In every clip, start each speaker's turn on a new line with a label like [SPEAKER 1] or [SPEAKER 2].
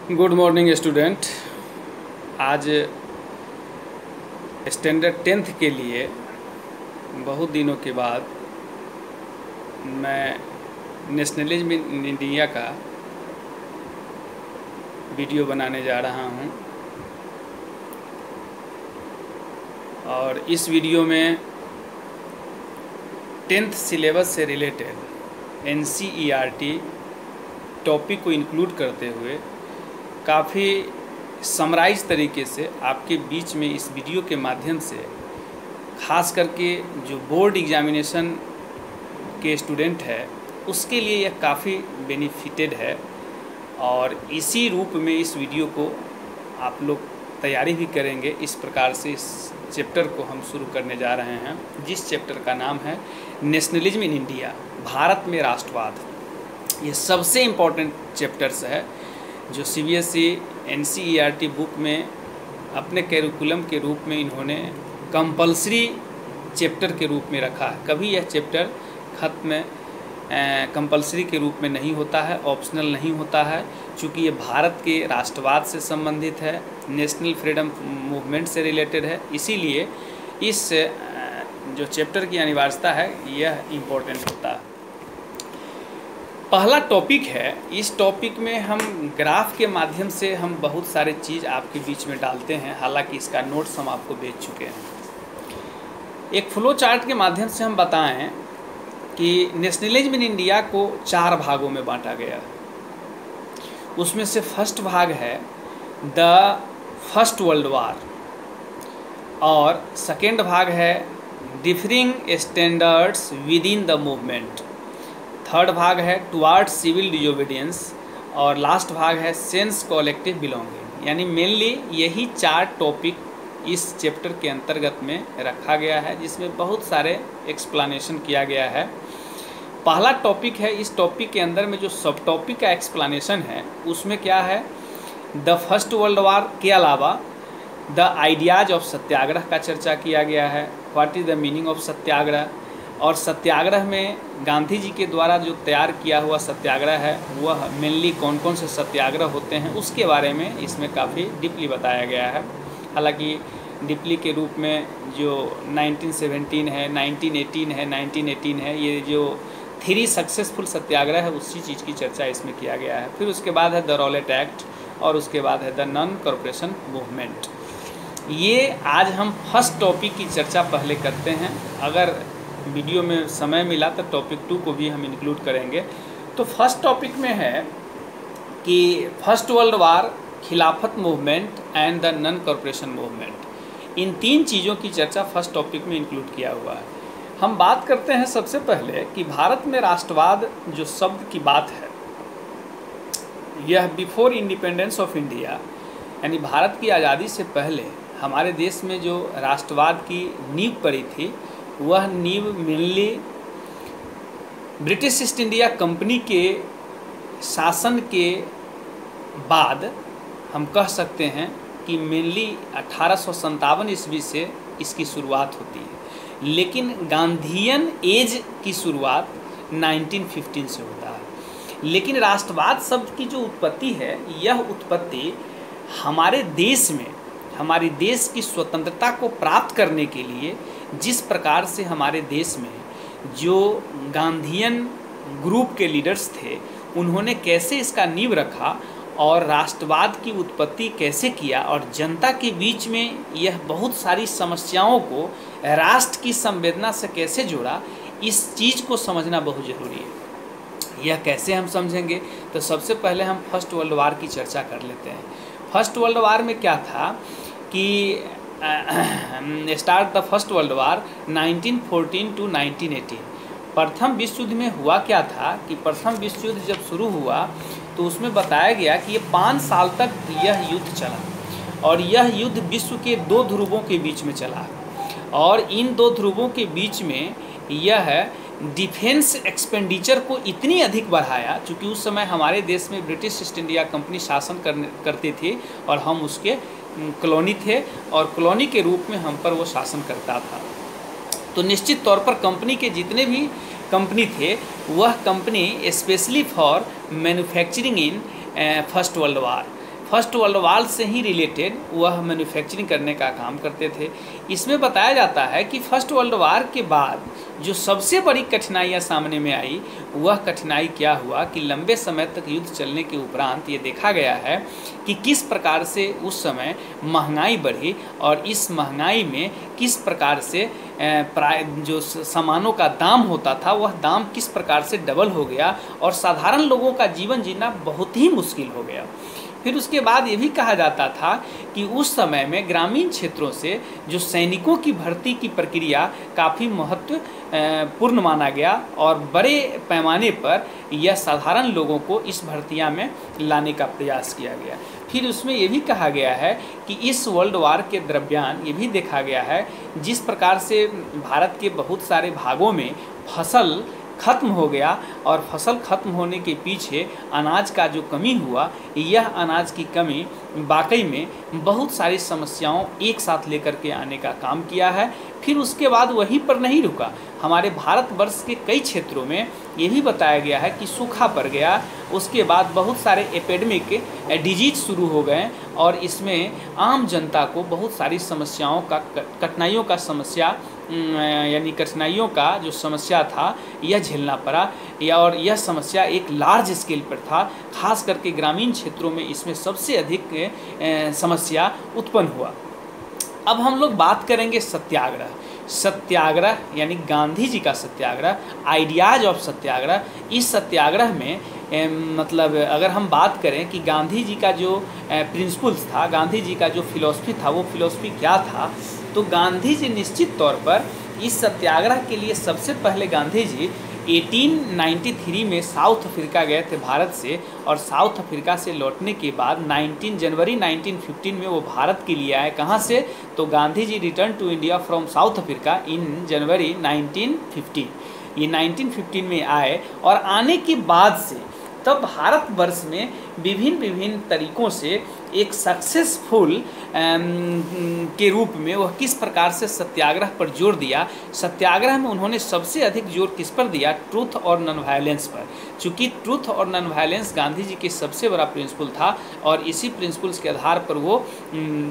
[SPEAKER 1] Good morning student. आज standard 10th के लिए बहुत दिनों के बाद मैं नेशनलिज्म इन इंडिया का वीडियो बनाने जा रहा हूं और इस वीडियो में 10th सिलेबस से रिलेटेड NCERT टॉपिक को इंक्लूड करते हुए काफ़ी समराइज तरीके से आपके बीच में इस वीडियो के माध्यम से ख़ास करके जो बोर्ड एग्जामिनेशन के स्टूडेंट है उसके लिए यह काफ़ी बेनिफिटेड है। और इसी रूप में इस वीडियो को आप लोग तैयारी भी करेंगे। इस प्रकार से इस चैप्टर को हम शुरू करने जा रहे हैं, जिस चैप्टर का नाम है नेशनलिज्म इन इंडिया, भारत में राष्ट्रवाद। ये सबसे इम्पोर्टेंट चैप्टर्स है जो CBSE NCERT बुक में अपने कैरिकुलम के रूप में इन्होंने कंपलसरी चैप्टर के रूप में रखा है। कभी यह चैप्टर खत्म कंपलसरी के रूप में नहीं होता है, ऑप्शनल नहीं होता है, क्योंकि ये भारत के राष्ट्रवाद से संबंधित है, नेशनल फ्रीडम मूवमेंट से रिलेटेड है। इसीलिए इस जो चैप्टर की अनिवार्यता है यह इम्पोर्टेंट होता है। पहला टॉपिक है, इस टॉपिक में हम ग्राफ के माध्यम से हम बहुत सारे चीज़ आपके बीच में डालते हैं। हालांकि इसका नोट्स हम आपको भेज चुके हैं। एक फ्लो चार्ट के माध्यम से हम बताएं कि नेशनलिज्म इन इंडिया को 4 भागों में बांटा गया है। उसमें से फर्स्ट भाग है द फर्स्ट वर्ल्ड वार और सेकेंड भाग है differing standards with in the movement, third भाग है टुवार्ड्स सिविल डिसोबीडियंस और लास्ट भाग है सेंस कलेक्टिव बिलोंगिंग। यानी मेनली यही 4 टॉपिक इस चैप्टर के अंतर्गत में रखा गया है, जिसमें बहुत सारे एक्सप्लेनेशन किया गया है। पहला टॉपिक है, इस टॉपिक के अंदर में जो सब टॉपिक का एक्सप्लेनेशन है उसमें क्या है, द फर्स्ट वर्ल्ड वार के अलावा द आइडियाज ऑफ सत्याग्रह का चर्चा किया गया है। What is the meaning of satyagraha, और सत्याग्रह में गांधी जी के द्वारा जो तैयार किया हुआ सत्याग्रह है वह मेनली कौन कौन से सत्याग्रह होते हैं उसके बारे में इसमें काफ़ी डीपली बताया गया है। हालांकि डीपली के रूप में जो 1917 है, 1918 है, 1918 है, ये जो 3 सक्सेसफुल सत्याग्रह है उसी चीज़ की चर्चा इसमें किया गया है। फिर उसके बाद है द रॉलेट एक्ट और उसके बाद है द नॉन कॉरपोरेशन मूवमेंट। ये आज हम फर्स्ट टॉपिक की चर्चा पहले करते हैं। अगर वीडियो में समय मिला तो टॉपिक 2 को भी हम इंक्लूड करेंगे। तो फर्स्ट टॉपिक में है कि first world War, Khilafat movement and the non corporation movement, in 3 चीज़ों की चर्चा फर्स्ट टॉपिक में इंक्लूड किया हुआ है। हम बात करते हैं सबसे पहले कि भारत में राष्ट्रवाद जो शब्द की बात है यह बिफोर इंडिपेंडेंस ऑफ इंडिया, यानी भारत की आज़ादी से पहले हमारे देश में जो राष्ट्रवाद की नींव पड़ी थी वह नींव mainly British east India company के शासन के बाद हम कह सकते हैं कि मेनली 1857 ईस्वी से इसकी शुरुआत होती है, लेकिन गांधीयन एज की शुरुआत 1915 से होता है। लेकिन राष्ट्रवाद शब्द की जो उत्पत्ति है यह उत्पत्ति हमारे देश में, हमारे देश की स्वतंत्रता को प्राप्त करने के लिए जिस प्रकार से हमारे देश में जो गांधीयन ग्रुप के लीडर्स थे उन्होंने कैसे इसका नींव रखा और राष्ट्रवाद की उत्पत्ति कैसे किया और जनता के बीच में यह बहुत सारी समस्याओं को राष्ट्र की संवेदना से कैसे जोड़ा, इस चीज़ को समझना बहुत ज़रूरी है। यह कैसे हम समझेंगे, तो सबसे पहले हम फर्स्ट वर्ल्ड वार की चर्चा कर लेते हैं। फर्स्ट वर्ल्ड वार में क्या था कि start the first world war 1914 to 1918। प्रथम विश्व युद्ध में हुआ क्या था कि प्रथम विश्व युद्ध जब शुरू हुआ तो उसमें बताया गया कि ये 5 साल तक यह युद्ध चला और यह युद्ध विश्व के 2 ध्रुवों के बीच में चला और इन 2 ध्रुवों के बीच में यह डिफेंस एक्सपेंडिचर को इतनी अधिक बढ़ाया, चूँकि उस समय हमारे देश में ब्रिटिश ईस्ट इंडिया कंपनी शासन करती थी और हम उसके कॉलोनी थे और कॉलोनी के रूप में हम पर वो शासन करता था। तो निश्चित तौर पर कंपनी के जितने भी कंपनी थे वह company specially for manufacturing in first world war, first world war से ही रिलेटेड वह मैन्युफैक्चरिंग करने का काम करते थे। इसमें बताया जाता है कि फर्स्ट वर्ल्ड वार के बाद जो सबसे बड़ी कठिनाइयाँ सामने में आई, वह कठिनाई क्या हुआ कि लंबे समय तक युद्ध चलने के उपरांत ये देखा गया है कि किस प्रकार से उस समय महंगाई बढ़ी और इस महंगाई में किस प्रकार से जो सामानों का दाम होता था वह दाम किस प्रकार से डबल हो गया और साधारण लोगों का जीवन जीना बहुत ही मुश्किल हो गया। फिर उसके बाद ये भी कहा जाता था कि उस समय में ग्रामीण क्षेत्रों से जो सैनिकों की भर्ती की प्रक्रिया काफ़ी महत्वपूर्ण माना गया और बड़े पैमाने पर यह साधारण लोगों को इस भर्तियां में लाने का प्रयास किया गया। फिर उसमें ये भी कहा गया है कि इस वर्ल्ड वार के दरमियान ये भी देखा गया है जिस प्रकार से भारत के बहुत सारे भागों में फसल खत्म हो गया और फसल खत्म होने के पीछे अनाज का जो कमी हुआ, यह अनाज की कमी वाकई में बहुत सारी समस्याओं एक साथ लेकर के आने का काम किया है। फिर उसके बाद वहीं पर नहीं रुका, हमारे भारतवर्ष के कई क्षेत्रों में ये भी बताया गया है कि सूखा पड़ गया। उसके बाद बहुत सारे एपिडेमिक डिजीज शुरू हो गए और इसमें आम जनता को बहुत सारी समस्याओं का कठिनाइयों का समस्या यानी कठिनाइयों का जो समस्या था यह झेलना पड़ा और यह समस्या एक लार्ज स्केल पर था। खास करके ग्रामीण क्षेत्रों में इसमें सबसे अधिक समस्या उत्पन्न हुआ। अब हम लोग बात करेंगे सत्याग्रह। सत्याग्रह यानी गांधी जी का सत्याग्रह, आइडियाज ऑफ सत्याग्रह। इस सत्याग्रह में मतलब अगर हम बात करें कि गांधी जी का जो प्रिंसिपल्स था, गांधी जी का जो फिलॉसफी था, वो फिलॉसफी क्या था, तो गांधी जी निश्चित तौर पर इस सत्याग्रह के लिए सबसे पहले गांधी जी 1893 में साउथ अफ्रीका गए थे भारत से, और साउथ अफ्रीका से लौटने के बाद 19 जनवरी 1915 में वो भारत के लिए आए। कहाँ से? तो Gandhi ji return to India from South Africa in January 1915। ये 1915 में आए और आने के बाद से तब भारतवर्ष में विभिन्न तरीक़ों से एक सक्सेसफुल के रूप में वह किस प्रकार से सत्याग्रह पर जोर दिया। सत्याग्रह में उन्होंने सबसे अधिक जोर किस पर दिया? ट्रूथ और नॉन वायलेंस पर। चूँकि ट्रूथ और नॉन वायलेंस गांधी जी के सबसे बड़ा प्रिंसिपल था और इसी प्रिंसिपल्स के आधार पर वो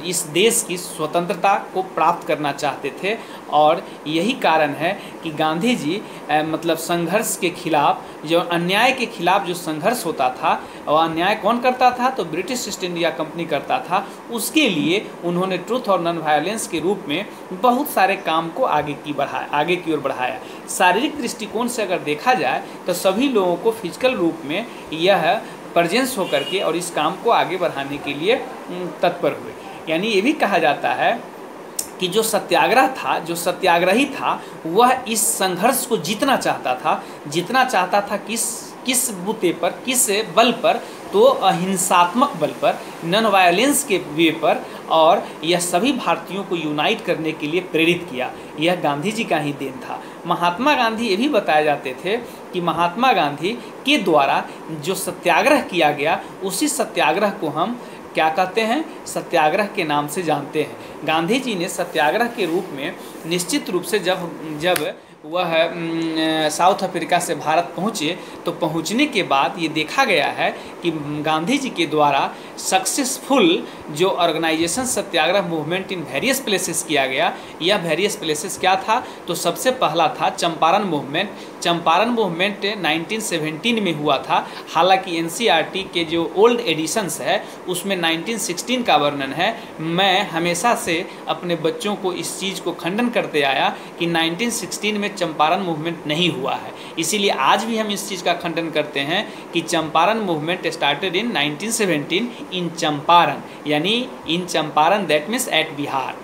[SPEAKER 1] इस देश की स्वतंत्रता को प्राप्त करना चाहते थे। और यही कारण है कि गांधी जी मतलब संघर्ष के खिलाफ, जो अन्याय के खिलाफ जो संघर्ष होता था, और अन्याय कौन करता था? तो ब्रिटिश ईस्ट इंडिया कंपनी करता था। उसके लिए उन्होंने ट्रूथ और नॉन वायलेंस के रूप में बहुत सारे काम को आगे की ओर बढ़ाया। शारीरिक दृष्टिकोण से अगर देखा जाए तो सभी लोगों को फिजिकल रूप में यह प्रेजेंस होकर के और इस काम को आगे बढ़ाने के लिए तत्पर हुए। यानी ये भी कहा जाता है कि जो सत्याग्रह था, जो सत्याग्रही था, वह इस संघर्ष को जीतना चाहता था किस बुते पर, किस बल पर? तो अहिंसात्मक बल पर, नॉन वायलेंस के वे पर, और यह सभी भारतीयों को यूनाइट करने के लिए प्रेरित किया। यह गांधी जी का ही देन था। महात्मा गांधी ये भी बताए जाते थे कि महात्मा गांधी के द्वारा जो सत्याग्रह किया गया, उसी सत्याग्रह को हम क्या कहते हैं? सत्याग्रह के नाम से जानते हैं। गांधी जी ने सत्याग्रह के रूप में निश्चित रूप से जब वह साउथ अफ्रीका से भारत पहुँचे, तो पहुँचने के बाद ये देखा गया है कि गांधी जी के द्वारा सक्सेसफुल जो organisation satyagraha movement in various places किया गया। यह वेरियस प्लेसेस क्या था? तो सबसे पहला था चंपारण मूवमेंट। चंपारण मूवमेंट 1917 में हुआ था। हालांकि एनसीईआरटी के जो ओल्ड एडिशंस है उसमें 1916 का वर्णन है। मैं हमेशा से अपने बच्चों को इस चीज़ को खंडन करते आया कि 1916 में चंपारण मूवमेंट नहीं हुआ है। इसीलिए आज भी हम इस चीज़ का खंडन करते हैं कि Champaran movement started in 1917 in Champaran, यानी in Champaran that means at Bihar,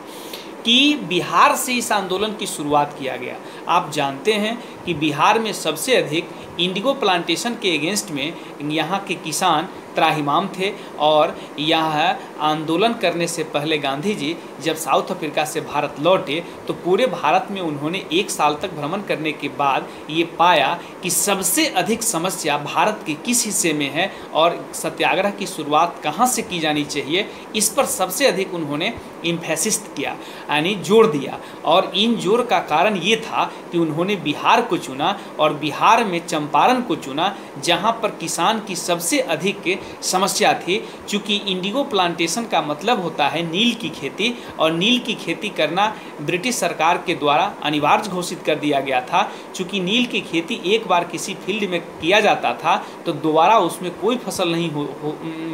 [SPEAKER 1] कि बिहार से इस आंदोलन की शुरुआत किया गया। आप जानते हैं कि बिहार में सबसे अधिक इंडिगो प्लांटेशन के अगेंस्ट में यहाँ के किसान त्राहिमाम थे। और यह आंदोलन करने से पहले गांधी जी जब साउथ अफ्रीका से भारत लौटे तो पूरे भारत में उन्होंने 1 साल तक भ्रमण करने के बाद ये पाया कि सबसे अधिक समस्या भारत के किस हिस्से में है और सत्याग्रह की शुरुआत कहाँ से की जानी चाहिए, इस पर सबसे अधिक उन्होंने इम्फेसिस किया, यानी जोर दिया। और इन जोर का कारण ये था कि उन्होंने बिहार को चुना और बिहार में चंपारण को चुना, जहाँ पर किसान की सबसे अधिक समस्या थी। चूँकि इंडिगो प्लांटेशन का मतलब होता है नील की खेती, और नील की खेती करना ब्रिटिश सरकार के द्वारा अनिवार्य घोषित कर दिया गया था। चूँकि नील की खेती एक बार किसी फील्ड में किया जाता था तो दोबारा उसमें कोई फसल नहीं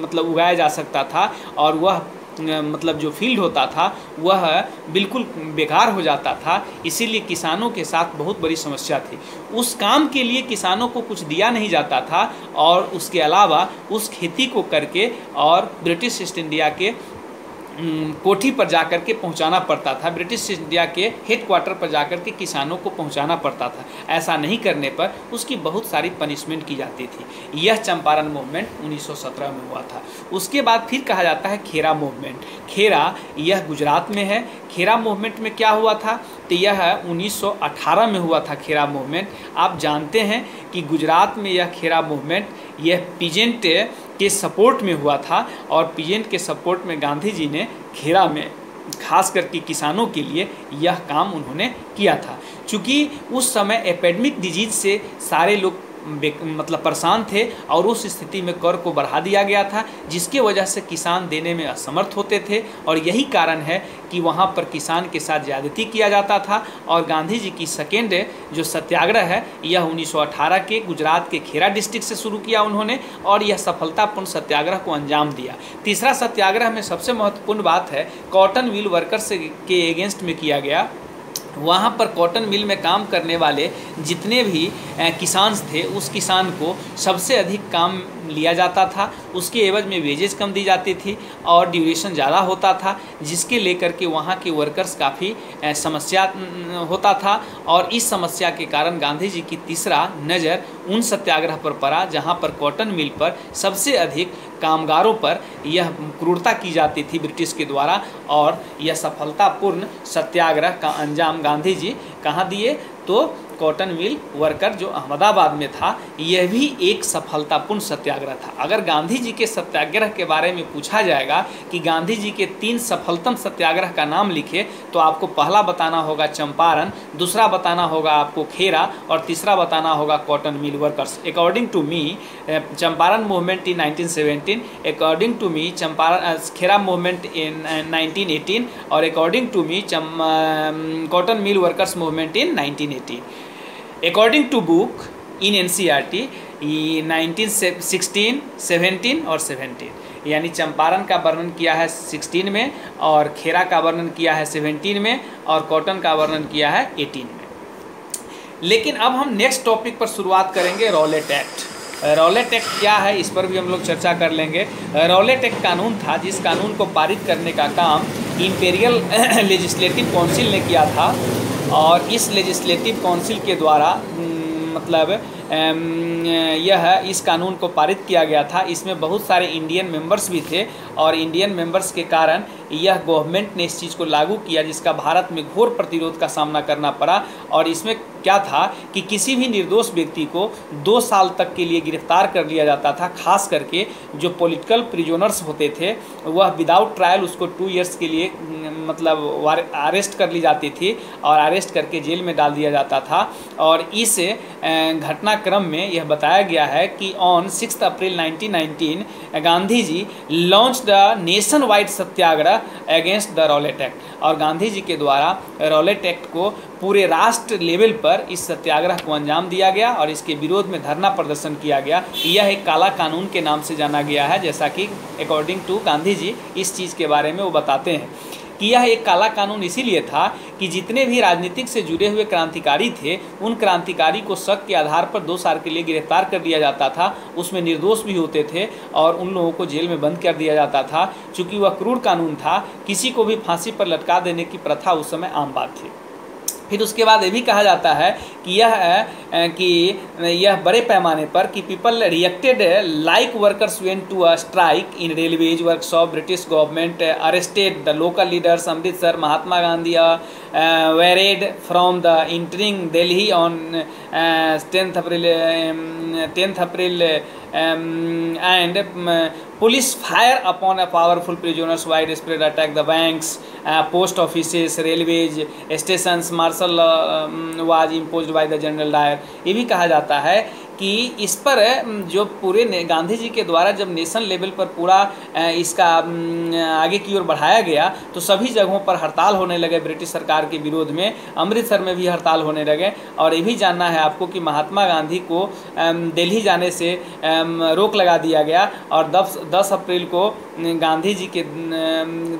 [SPEAKER 1] मतलब उगाया जा सकता था, और वह मतलब जो फील्ड होता था वह बिल्कुल बेकार हो जाता था। इसीलिए किसानों के साथ बहुत बड़ी समस्या थी। उस काम के लिए किसानों को कुछ दिया नहीं जाता था, और उसके अलावा उस खेती को करके और ब्रिटिश ईस्ट इंडिया के कोठी पर जाकर के पहुंचाना पड़ता था, ब्रिटिश इंडिया के हेडक्वार्टर पर जाकर के किसानों को पहुंचाना पड़ता था। ऐसा नहीं करने पर उसकी बहुत सारी पनिशमेंट की जाती थी। यह चंपारण मूवमेंट 1917 में हुआ था। उसके बाद फिर कहा जाता है खेरा मूवमेंट। खेरा यह गुजरात में है। खेरा मूवमेंट में क्या हुआ था, तो यह 1918 में हुआ था खेरा मूवमेंट। आप जानते हैं कि गुजरात में यह खेरा मूवमेंट यह पीजेंट के सपोर्ट में हुआ था, और पीजेंट के सपोर्ट में गांधी जी ने खेरा में खास करके किसानों के लिए यह काम उन्होंने किया था। चूँकि उस समय एपिडेमिक डिजीज से सारे लोग मतलब परेशान थे, और उस स्थिति में कर को बढ़ा दिया गया था, जिसके वजह से किसान देने में असमर्थ होते थे, और यही कारण है कि वहाँ पर किसान के साथ ज़्यादती किया जाता था। और गांधी जी की सेकेंड जो सत्याग्रह है यह 1918 के गुजरात के खेरा डिस्ट्रिक्ट से शुरू किया उन्होंने, और यह सफलतापूर्ण सत्याग्रह को अंजाम दिया। तीसरा सत्याग्रह में सबसे महत्वपूर्ण बात है कॉटन मिल वर्कर्स के एगेंस्ट में किया गया। वहाँ पर कॉटन मिल में काम करने वाले जितने भी किसान थे, उस किसान को सबसे अधिक काम लिया जाता था, उसके एवज में वेजेस कम दी जाती थी, और ड्यूरेशन ज़्यादा होता था, जिसके लेकर के वहाँ के वर्कर्स काफ़ी समस्या होता था। और इस समस्या के कारण गांधी जी की तीसरा नज़र उन सत्याग्रह पर पड़ा जहाँ पर कॉटन मिल पर सबसे अधिक कामगारों पर यह क्रूरता की जाती थी ब्रिटिश के द्वारा, और यह सफलतापूर्ण सत्याग्रह का अंजाम गांधी जी कहाँ दिए, तो कॉटन मिल वर्कर जो अहमदाबाद में था, यह भी एक सफलतापूर्ण सत्याग्रह था। अगर गांधी जी के सत्याग्रह के बारे में पूछा जाएगा कि गांधी जी के 3 सफलतम सत्याग्रह का नाम लिखे, तो आपको पहला बताना होगा चंपारण, दूसरा बताना होगा आपको खेरा, और तीसरा बताना होगा cotton mill workers. According to me Champaran movement in 1917, according to me Champaran Kheda movement in 1918, और according to me cotton mill workers movement in 1918। According to book in NCERT 1916, 17 और 17, यानी चंपारण का वर्णन किया है 16 में, और खेरा का वर्णन किया है 17 में, और कॉटन का वर्णन किया है 18 में। लेकिन अब हम नेक्स्ट टॉपिक पर शुरुआत करेंगे, रॉलेट एक्ट। रॉलेट एक्ट क्या है, इस पर भी हम लोग चर्चा कर लेंगे। रॉलेट एक्ट कानून था जिस कानून को पारित करने का काम इम्पेरियल लेजिस्लेटिव काउंसिल ने किया था, और इस लेजिस्लेटिव काउंसिल के द्वारा मतलब इस कानून को पारित किया गया था। इसमें बहुत सारे इंडियन मेंबर्स भी थे, और इंडियन मेंबर्स के कारण यह गवर्नमेंट ने इस चीज़ को लागू किया, जिसका भारत में घोर प्रतिरोध का सामना करना पड़ा। और इसमें क्या था कि किसी भी निर्दोष व्यक्ति को 2 साल तक के लिए गिरफ्तार कर लिया जाता था। खास करके जो पॉलिटिकल प्रिजनर्स होते थे, वह विदाउट ट्रायल उसको 2 इयर्स के लिए मतलब अरेस्ट कर ली जाती थी, और अरेस्ट करके जेल में डाल दिया जाता था। और इस घटनाक्रम में यह बताया गया है कि on 6 April 1919 Gandhi ji launch the nationwide satyagraha against the Rowlatt Act, और गांधी जी के द्वारा रॉलेट एक्ट को पूरे राष्ट्र लेवल पर इस सत्याग्रह को अंजाम दिया गया, और इसके विरोध में धरना प्रदर्शन किया गया। यह एक काला कानून के नाम से जाना गया है, जैसा कि अकॉर्डिंग टू गांधी जी इस चीज़ के बारे में वो बताते हैं कि यह एक काला कानून इसीलिए था कि जितने भी राजनीतिक से जुड़े हुए क्रांतिकारी थे, उन क्रांतिकारी को शक के आधार पर 2 साल के लिए गिरफ्तार कर दिया जाता था। उसमें निर्दोष भी होते थे, और उन लोगों को जेल में बंद कर दिया जाता था। चूँकि वह क्रूर कानून था, किसी को भी फांसी पर लटका देने की प्रथा उस समय आम बात थी। फिर उसके बाद ये भी कहा जाता है कि यह बड़े पैमाने पर कि people reacted like workers went to a strike in railways workshop, British government arrested the local leaders, Amritsar Mahatma Gandhi barred from the entering Delhi on 10th April and police fire upon a powerful prisoners, widespread attack the banks, post offices, railways, stations, martial law was imposed by the General Dyer। ये भी कहा जाता है कि इस पर जो पूरे गांधी जी के द्वारा जब नेशनल लेवल पर पूरा इसका आगे की ओर बढ़ाया गया तो सभी जगहों पर हड़ताल होने लगे ब्रिटिश सरकार के विरोध में। अमृतसर में भी हड़ताल होने लगे। और ये भी जानना है आपको कि महात्मा गांधी को दिल्ली जाने से रोक लगा दिया गया और 10 अप्रैल को गांधी जी के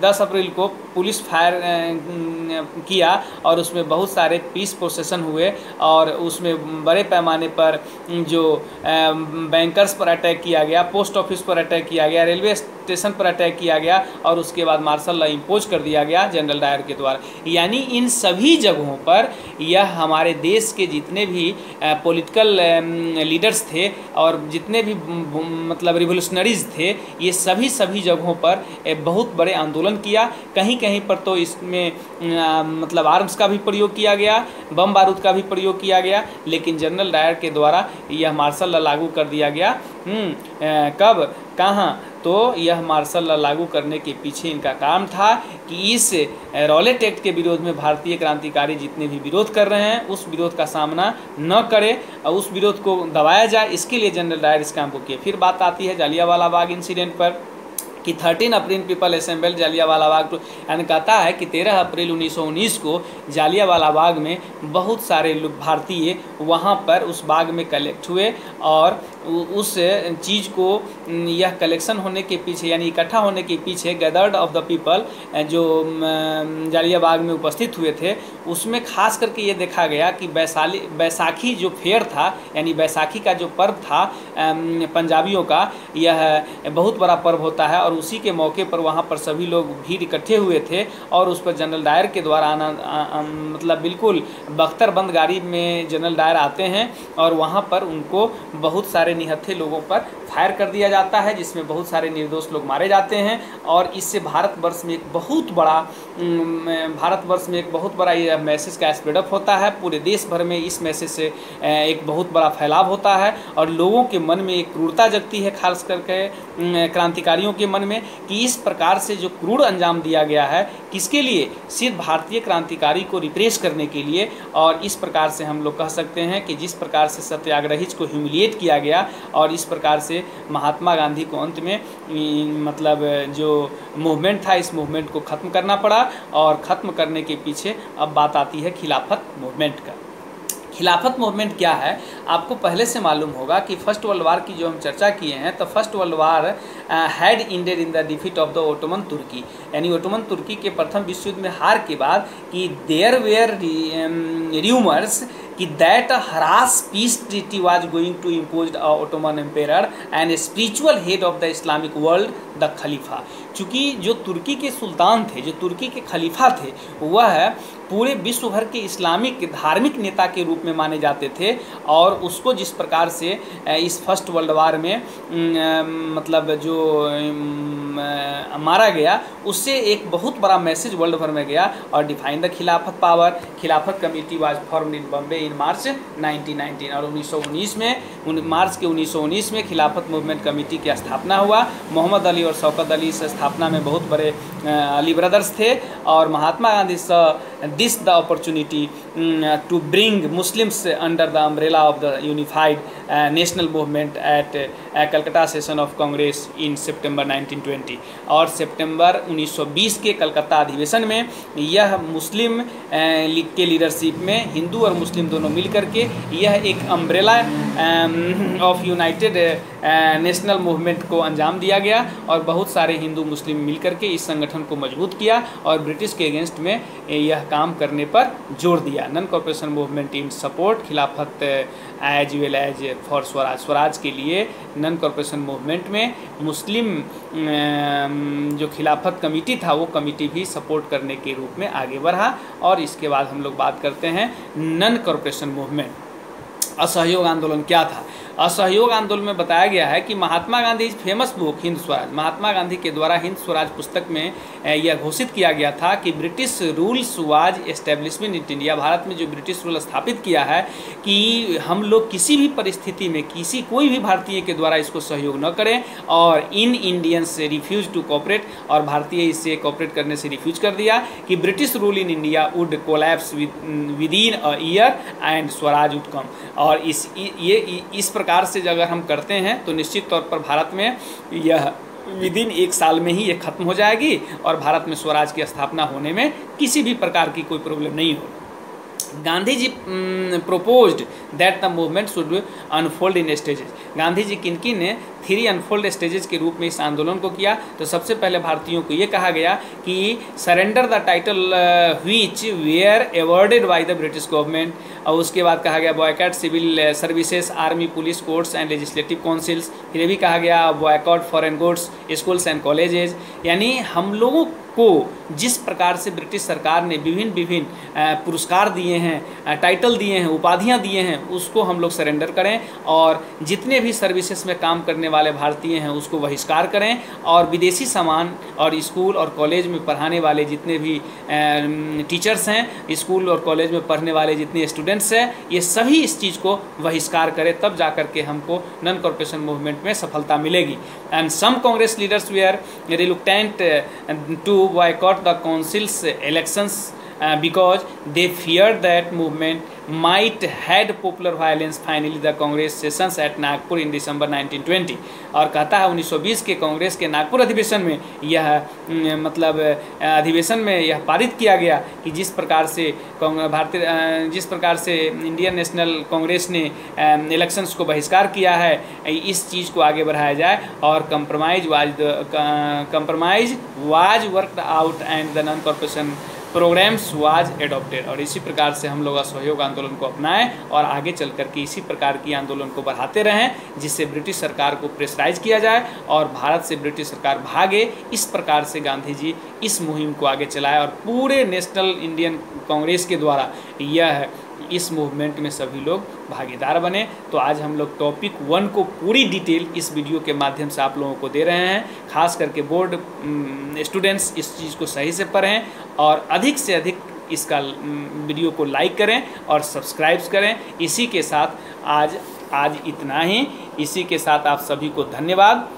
[SPEAKER 1] 10 अप्रैल को पुलिस फायर किया और उसमें बहुत सारे पीस प्रोसेसन हुए और उसमें बड़े पैमाने पर जो बैंकर्स पर अटैक किया गया, पोस्ट ऑफिस पर अटैक किया गया, रेलवे स्टेशन पर अटैक किया गया और उसके बाद मार्शल लॉ इम्पोज कर दिया गया जनरल डायर के द्वारा। यानी इन सभी जगहों पर यह हमारे देश के जितने भी पॉलिटिकल लीडर्स थे और जितने भी मतलब रिवोल्यूशनरीज थे, ये सभी जगहों पर बहुत बड़े आंदोलन किया। कहीं कहीं पर तो इसमें मतलब आर्म्स का भी प्रयोग किया गया, बम बारूद का भी प्रयोग किया गया, लेकिन जनरल डायर के द्वारा यह मार्शल लॉ लागू कर दिया गया। कब, कहाँ? तो यह मार्शल लॉ लागू करने के पीछे इनका काम था कि इस रॉलेट एक्ट के विरोध में भारतीय क्रांतिकारी जितने भी विरोध कर रहे हैं उस विरोध का सामना न करें और उस विरोध को दबाया जाए, इसके लिए जनरल डायर इस काम को किए। फिर बात आती है जालियांवाला बाग इंसिडेंट पर कि 13 April people assemble Jallianwala Bagh to, यानी कहता है कि 13 अप्रैल 1919 को जालियांवाला बाग में बहुत सारे लोग भारतीय वहाँ पर उस बाग में कलेक्ट हुए और उस चीज़ को यह कलेक्शन होने के पीछे यानी इकट्ठा होने के पीछे गैदर्ड ऑफ द पीपल जो जालिया बाग में उपस्थित हुए थे, उसमें खास करके ये देखा गया कि बैसाखी जो फेयर था यानी बैसाखी का जो पर्व था पंजाबियों का, यह बहुत बड़ा पर्व होता है और उसी के मौके पर वहाँ पर सभी लोग भीड़ इकट्ठे हुए थे और उस पर जनरल डायर के द्वारा मतलब बिल्कुल बख्तरबंद गाड़ी में जनरल डायर आते हैं और वहाँ पर उनको बहुत सारे निहत्थे लोगों पर फायर कर दिया जाता है, जिसमें बहुत सारे निर्दोष लोग मारे जाते हैं। और इससे भारतवर्ष में एक बहुत बड़ा यह मैसेज का स्प्रेडअप होता है। पूरे देश भर में इस मैसेज से एक बहुत बड़ा फैलाव होता है और लोगों के मन में एक क्रूरता जगती है, खास करके क्रांतिकारियों के मन में, कि इस प्रकार से जो क्रूर अंजाम दिया गया है किसके लिए? सिर्फ भारतीय क्रांतिकारी को रिप्रेस करने के लिए। और इस प्रकार से हम लोग कह सकते हैं कि जिस प्रकार से सत्याग्रहीज को ह्यूमिलिएट किया गया और इस प्रकार से महात्मा गांधी को अंत में मतलब जो मूवमेंट था इस मूवमेंट को ख़त्म करना पड़ा। और ख़त्म करने के पीछे अब बात आती है खिलाफत मूवमेंट का। खिलाफत मूवमेंट क्या है? आपको पहले से मालूम होगा कि फर्स्ट वर्ल्ड वार की जो हम चर्चा किए हैं, तो First world War had ended in the defeat of the Ottoman Turkey, यानी ओटोमन तुर्की के प्रथम विश्व युद्ध में हार के बाद कि देयर वेयर र्यूमर्स कि that harsh peace treaty was going to impose Ottoman empire and spiritual head of the Islamic world the Khalifa. चूँकि जो तुर्की के सुल्तान थे, जो तुर्की के खलीफा थे, वह पूरे विश्व भर के इस्लामिक धार्मिक नेता के रूप में माने जाते थे और उसको जिस प्रकार से इस फर्स्ट वर्ल्ड वार में मतलब जो मारा गया, उससे एक बहुत बड़ा मैसेज वर्ल्ड भर में गया। और define the Khilafat power, Khilafat committee was formed in Bombay in March 1919 और 1919 में मार्च के 1919 में खिलाफत मूवमेंट कमेटी की स्थापना हुआ। मोहम्मद अली और शौकत अली इस स्थापना में बहुत बड़े अली ब्रदर्स थे और Mahatma Gandhi this the opportunity to bring Muslims under the umbrella of the unified national movement at Calcutta session of Congress in September 1920। और सितंबर 1920 के कलकत्ता अधिवेशन में यह मुस्लिम लीग के लीडरशिप में हिंदू और मुस्लिम दोनों मिलकर के यह एक umbrella of United national movement को अंजाम दिया गया और बहुत सारे हिंदू मुस्लिम मिलकर के इस संगठन को मजबूत किया और ब्रिटिश के अगेंस्ट में यह काम करने पर जोर दिया। Non corporation movement in support Khilafat as well as for swaraj, swaraj के लिए नॉन कॉर्पोरेशन मूवमेंट में मुस्लिम जो खिलाफत कमेटी था वो कमेटी भी सपोर्ट करने के रूप में आगे बढ़ा। और इसके बाद हम लोग बात करते हैं नॉन कॉर्पोरेशन मूवमेंट। असहयोग आंदोलन क्या था? असहयोग आंदोलन में बताया गया है कि महात्मा गांधी फेमस बुक हिंद स्वराज, महात्मा गांधी के द्वारा हिंद स्वराज पुस्तक में यह घोषित किया गया था कि British rules was establishment in India, Bharat में जो ब्रिटिश रूल स्थापित किया है कि हम लोग किसी भी परिस्थिति में कोई भी भारतीय के द्वारा इसको सहयोग न करें और इन इंडियंस रिफ्यूज टू कोऑपरेट, और भारतीय इससे कोऑपरेट करने से रिफ्यूज कर दिया कि British rule in India would collapse with in a year and Swaraj would come. और इस प्रकार से अगर हम करते हैं तो निश्चित तौर पर भारत में यह विदिन 1 साल में ही ये खत्म हो जाएगी और भारत में स्वराज की स्थापना होने में किसी भी प्रकार की कोई प्रॉब्लम नहीं होगी। Gandhi ji proposed that the movement should unfold in stages। Gandhi ji किनकी ने 3 अनफोल्ड स्टेजेस के रूप में इस आंदोलन को किया। तो सबसे पहले भारतीयों को ये कहा गया कि surrender the title which were awarded by the British government, और उसके बाद कहा गया boycott civil services, army, police, courts and legislative councils. फिर ये भी कहा गया boycott foreign goods, schools and colleges. यानी हम लोगों को जिस प्रकार से ब्रिटिश सरकार ने विभिन्न पुरस्कार दिए हैं, टाइटल दिए हैं, उपाधियां दिए हैं, उसको हम लोग सरेंडर करें और जितने भी सर्विसेज में काम करने वाले भारतीय हैं उसको बहिष्कार करें, और विदेशी सामान और स्कूल और कॉलेज में पढ़ाने वाले जितने भी टीचर्स हैं, स्कूल और कॉलेज में पढ़ने वाले जितने स्टूडेंट्स हैं, ये सभी इस चीज़ को बहिष्कार करें, तब जा कर के हमको नॉन कॉर्पोरेशन मूवमेंट में सफलता मिलेगी। And some Congress leaders were reluctant to boycott the council's elections because they feared that movement might had popular violence। Finally the Congress sessions at Nagpur in December 1920। और कहता है 1920 के कांग्रेस के नागपुर अधिवेशन में यह मतलब अधिवेशन में यह पारित किया गया कि जिस प्रकार से इंडियन नेशनल कांग्रेस ने इलेक्शंस को बहिष्कार किया है, इस चीज़ को आगे बढ़ाया जाए और compromise was worked out and the non corporation programmes was adopted. और इसी प्रकार से हम लोग असहयोग आंदोलन को अपनाएं और आगे चल कर के इसी प्रकार की आंदोलन को बढ़ाते रहें, जिससे ब्रिटिश सरकार को प्रेशराइज किया जाए और भारत से ब्रिटिश सरकार भागे। इस प्रकार से गांधी जी इस मुहिम को आगे चलाए और पूरे नेशनल इंडियन कांग्रेस के द्वारा यह इस मूवमेंट में सभी लोग भागीदार बने। तो आज हम लोग टॉपिक 1 को पूरी डिटेल इस वीडियो के माध्यम से आप लोगों को दे रहे हैं। खास करके बोर्ड स्टूडेंट्स इस चीज़ को सही से पढ़ें और अधिक से अधिक इसका वीडियो को लाइक करें और सब्सक्राइब करें। इसी के साथ आज इतना ही। इसी के साथ आप सभी को धन्यवाद।